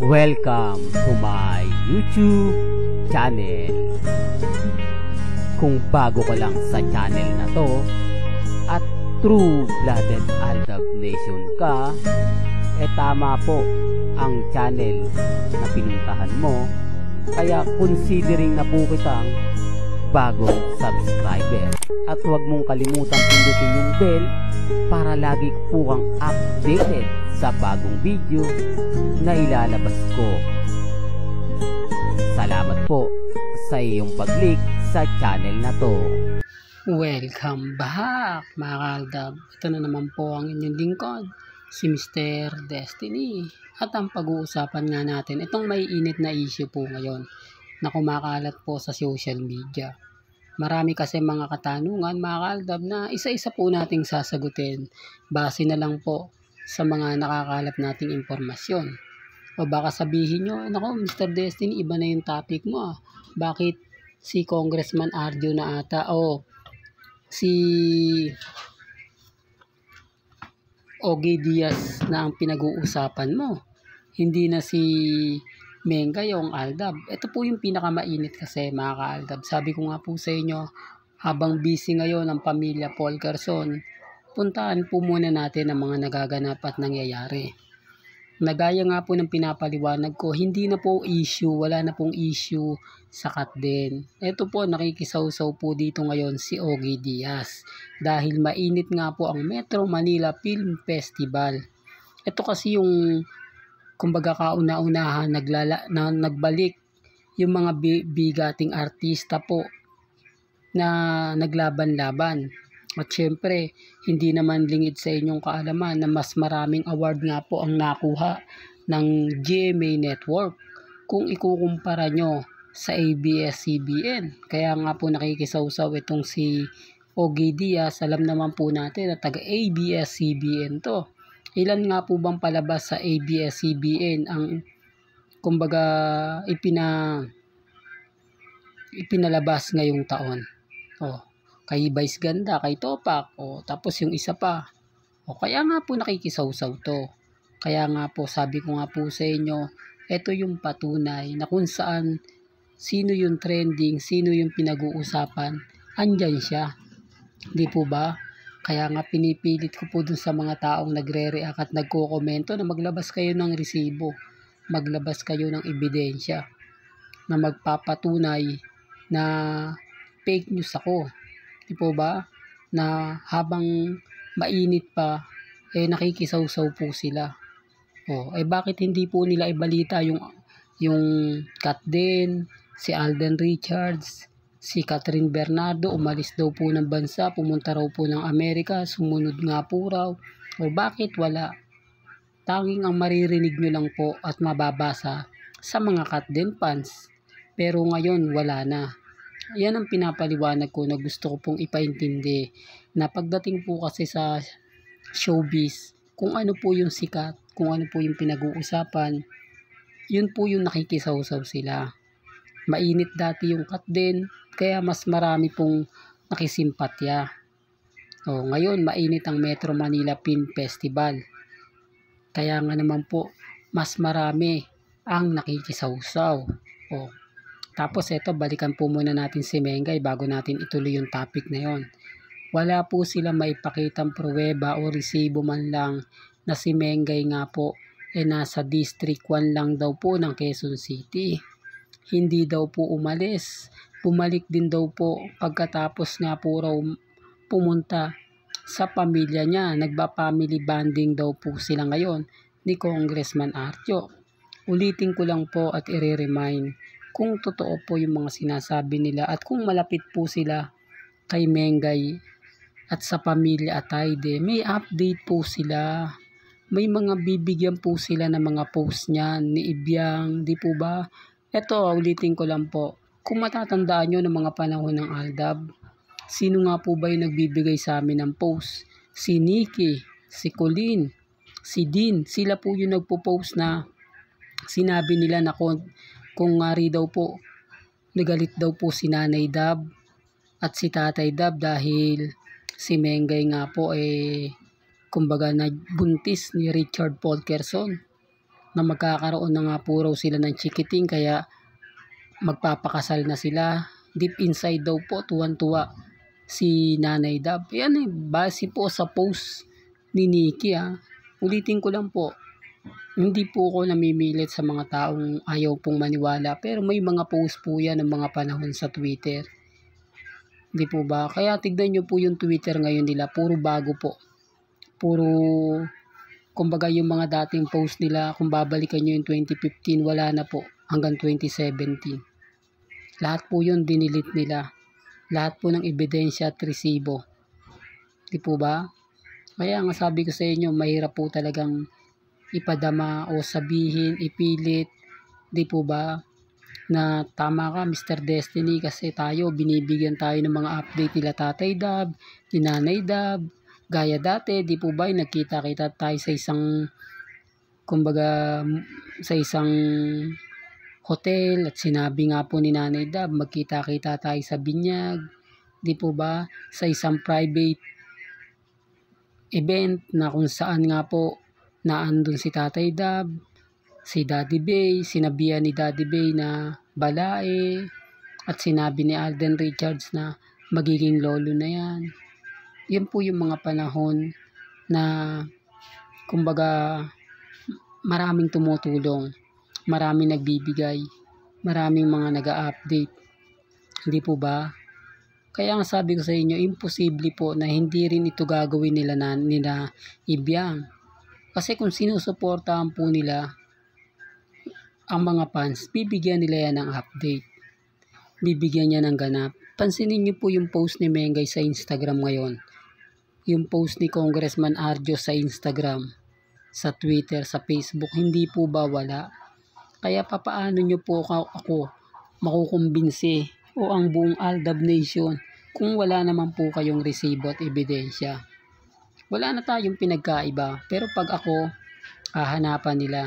Welcome to my YouTube channel. Kung bago ka lang sa channel na to at true-blooded Aldab Nation ka, tama po ang channel na pinuntahan mo. Kaya considering na po kitang bagong subscriber. At huwag mong kalimutan pindutin yung bell para lagi po kang updated sa bagong video na ilalabas ko. Salamat po sa iyong pag-click sa channel na to. Welcome back mga kaaldab. Ito na naman po ang inyong lingkod, si Mr. Destiny. At ang pag-uusapan nga natin, itong may init na issue po ngayon na kumakalat po sa social media. Marami kasi mga katanungan mga kaaldab na isa-isa po nating sasagutin base na lang po sa mga nakakalap nating impormasyon. O baka sabihin nyo, nako Mr. Destiny, iba na yung topic mo. Bakit si Congressman Arjo na ata o si Ogie Diaz na ang pinag-uusapan mo? Hindi na si Mengay yung Aldab. Ito po yung pinakamainit kasi mga kaaldab. Sabi ko nga po sa inyo, habang busy ngayon ang pamilya Paul Quezon, puntaan po muna natin ang mga nagaganap at nangyayari. Nagaya nga po ng pinapaliwanag ko, hindi na po issue, wala na pong issue sa Katden. Ito po, nakikisawsaw po dito ngayon si Ogie Diaz. Dahil mainit nga po ang Metro Manila Film Festival. Ito kasi yung kumbaga kauna-unahan nagbalik yung mga bigating artista po na naglaban-laban. At syempre, hindi naman lingid sa inyong kaalaman na mas maraming award nga po ang nakuha ng GMA Network kung ikukumpara nyo sa ABS-CBN. Kaya nga po nakikisawsaw itong si Ogie Diaz. Alam naman po natin na taga ABS-CBN to. Ilan nga po bang palabas sa ABS-CBN ang kumbaga ipinalabas ngayong taon? Kay Vice Ganda, kay Topak, tapos yung isa pa. Kaya nga po nakikisawsaw to. Kaya nga po sabi ko nga po sa inyo, ito yung patunay na kung saan sino yung trending, sino yung pinag-uusapan, andyan siya. Di po ba? Kaya nga pinipilit ko po dun sa mga taong nagre-react at nagko-komento na maglabas kayo ng resibo, maglabas kayo ng ebidensya na magpapatunay na fake news ako. Di po ba? Na habang mainit pa, nakikisawsaw po sila. Bakit hindi po nila ibalita yung Katden, si Alden Richards, si Catherine Bernardo, umalis daw po ng bansa, pumunta raw po ng Amerika, sumunod nga po raw. Bakit wala? Tanging ang maririnig nyo lang po at mababasa sa mga Katden fans. Pero ngayon wala na. Yan ang pinapaliwanag ko na gusto ko pong ipaintindi. Na pagdating po kasi sa showbiz, kung ano po yung sikat, kung ano po yung pinag-uusapan, yun po yung nakikisawsaw sila. Mainit dati yung Katden, kaya mas marami pong nakisimpatya. Ngayon, mainit ang Metro Manila Film Festival. Kaya nga naman po, mas marami ang nakikisawsaw. Tapos eto, balikan po muna natin si Mengay bago natin ituloy yung topic na yon. Wala po sila maipakitang pruweba o resibo man lang na si Mengay nga po nasa District 1 lang daw po ng Quezon City. Hindi daw po umalis. Bumalik din daw po pagkatapos nga po raw pumunta sa pamilya niya. Nagba-family bonding daw po sila ngayon ni Congressman Arjo. Ulitin ko lang po at i-remind kung totoo po yung mga sinasabi nila at kung malapit po sila kay Mengay at sa pamilya Atayde, may update po sila. May mga bibigyan po sila ng mga post niyan ni Ibiang, di po ba? Ito, ulitin ko lang po. Kung matatandaan nyo ng mga panahon ng Aldab, sino nga po ba yung nagbibigay sa amin ng post? Si Nikki, si Colleen, si Dean. Sila po yung nagpo-post na sinabi nila na kung ngari daw po, nagalit daw po si Nanay Dab at si Tatay Dab dahil si Mengay nga po kumbaga nagbuntis ni Richard Paul Quezon. na magkakaroon na nga po raw sila ng chikiting kaya magpapakasal na sila. Deep inside daw po, tuwan-tuwa si Nanay Dab. Yan base po sa post ni Nikki Ulitin ko lang po, hindi po ako namimilit sa mga taong ayaw pong maniwala, pero may mga post po yan ng mga panahon sa Twitter. Di po ba? Kaya tignan nyo po yung Twitter ngayon nila, puro bago po. Puro, kumbaga yung mga dating post nila, kung babalikan nyo yung 2015, wala na po hanggang 2017. Lahat po yun dinilit nila. Lahat po ng ebidensya at resibo. Di po ba? Kaya nga sabi ko sa inyo, mahirap po talagang ipadama o sabihin, ipilit. Di po ba? Na tama ka Mr. Destiny, kasi tayo binibigyan tayo ng mga update nila Tatay Dab, ni Nanay Dab. Gaya dati, di po ba, nagkita-kita tayo sa isang, kumbaga, sa isang hotel at sinabi nga po ni Nanay Dab, magkita-kita tayo sa binyag. Di po ba? Sa isang private event na kung saan nga po naandun si Tatay Dab, si Daddy Bay, sinabihan ni Daddy Bay na balae, at sinabi ni Alden Richards na magiging lolo na yan. Yan po yung mga panahon na kumbaga maraming tumutulong, maraming nagbibigay, maraming mga nag-a-update. Hindi po ba? Kaya nga sabi ko sa inyo, imposible po na hindi rin ito gagawin nila Ibiang. Kasi kung sinusuportahan po nila ang mga fans, bibigyan nila yan ng update. Bibigyan niya ng ganap. Pansinin niyo po yung post ni Mengay sa Instagram ngayon. Yung post ni Congressman Arjo sa Instagram, sa Twitter, sa Facebook, hindi po ba wala? Kaya papaano niyo po ako makukumbinsi o ang buong Aldab Nation kung wala naman po kayong resibo at ebidensya? Wala na tayong pinagkaiba. Pero pag ako, hahanapan nila.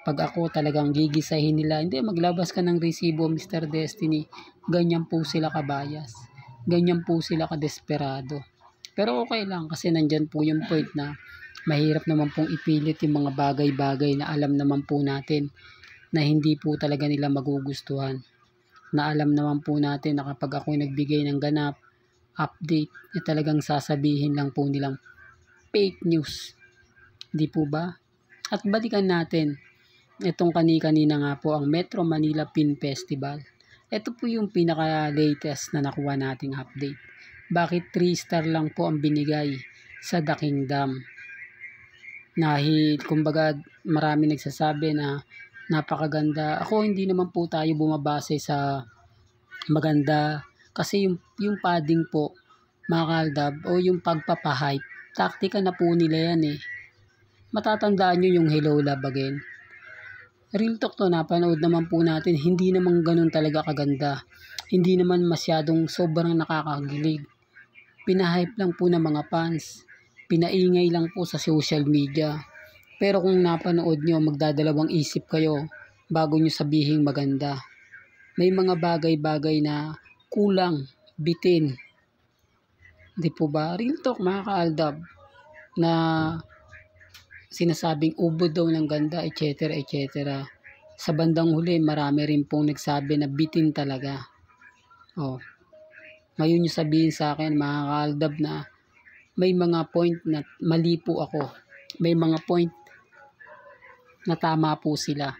Pag ako talagang gigisahin nila, hindi, maglabas ka ng resibo Mr. Destiny. Ganyan po sila kabayas. Ganyan po sila kadesperado. Pero okay lang kasi nandyan po yung point na mahirap naman pong ipilit yung mga bagay-bagay na alam naman po natin na hindi po talaga nila magugustuhan. Na alam naman po natin na kapag ako nagbigay ng ganap, update, na talagang sasabihin lang po nilang fake news. Di po ba? At balikan natin itong kanina nga po ang Metro Manila Pin Festival. Ito po yung pinaka-latest na nakuha nating update. Bakit 3-star lang po ang binigay sa The Kingdom? Kumbaga marami nagsasabi na napakaganda. Ako hindi naman po tayo bumabase sa maganda kasi yung padding po mga kaldab o yung pagpapahype, taktika na po nila yan Matatandaan nyo yung Hello Love Again. Real talk to, napanood naman po natin, hindi naman ganun talaga kaganda. Hindi naman masyadong sobrang nakakagilig. Pinahype lang po ng mga fans. Pinaingay lang po sa social media. Pero kung napanood nyo, magdadalawang isip kayo bago nyo sabihin maganda. May mga bagay-bagay na kulang, bitin. Di po ba? Real talk mga kaaldab na sinasabing ubod daw ng ganda, etc. etc. Sa bandang huli, marami rin pong nagsabi na bitin talaga. Ngayon nyo sabihin sa akin mga kaaldab na may mga point na mali po ako. May mga point na tama po sila.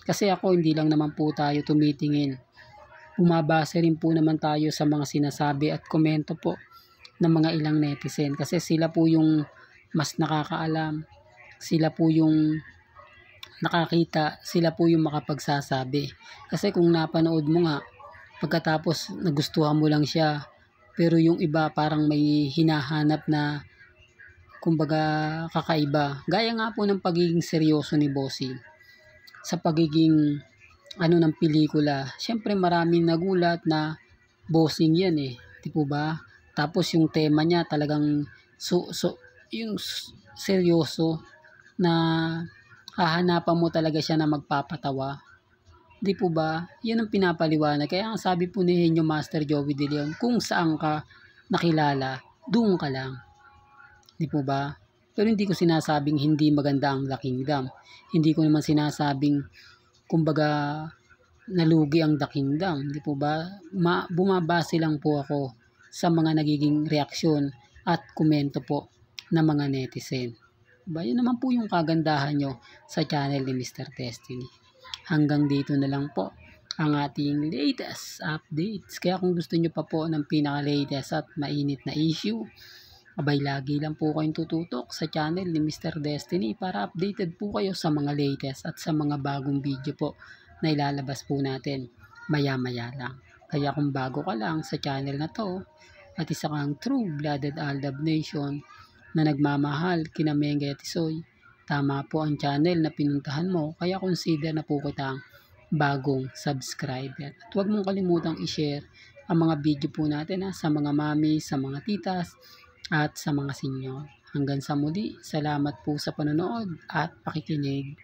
Kasi ako hindi lang naman po tayo tumitingin. Bumabase rin po naman tayo sa mga sinasabi at komento po ng mga ilang netizen. Kasi sila po yung mas nakakaalam. Sila po yung nakakita. Sila po yung makapagsasabi. Kasi kung napanood mo nga, pagkatapos nagustuhan mo lang siya, pero yung iba parang may hinahanap na kumbaga kakaiba. Gaya nga po ng pagiging seryoso ni Bossing sa pagiging ng pelikula. Siyempre maraming nagulat na Bossing yan di po ba? Tapos yung tema niya talagang yung seryoso na hahanapan mo talaga siya na magpapatawa. Di po ba? Yan ang pinapaliwanag. Kaya ang sabi po ni Henyo Master Joey De Leon, kung saan ka nakilala, doon ka lang. Di po ba? Pero hindi ko sinasabing hindi maganda ang The Kingdom. Hindi ko naman sinasabing kumbaga nalugi ang The Kingdom. Hindi po ba? Bumabase lang po ako sa mga nagiging reaksyon at komento po ng mga netizen. Diba? Yun naman po yung kagandahan nyo sa channel ni Mr. Destiny. Hanggang dito na lang po ang ating latest updates. Kaya kung gusto nyo pa po ng pinaka-latest at mainit na issue, abay lagi lang po kayong tututok sa channel ni Mr. Destiny para updated po kayo sa mga latest at sa mga bagong video po na ilalabas po natin maya-maya lang. Kaya kung bago ka lang sa channel na to at isa kang true-blooded Aldab Nation na nagmamahal kina Mengay at Isoy, tama po ang channel na pinuntahan mo, kaya consider na po kitang bagong subscriber. At huwag mong kalimutang i-share ang mga video po natin sa mga mami, sa mga titas, at sa mga senyor. Hanggang sa muli, salamat po sa panonood at pakikinig.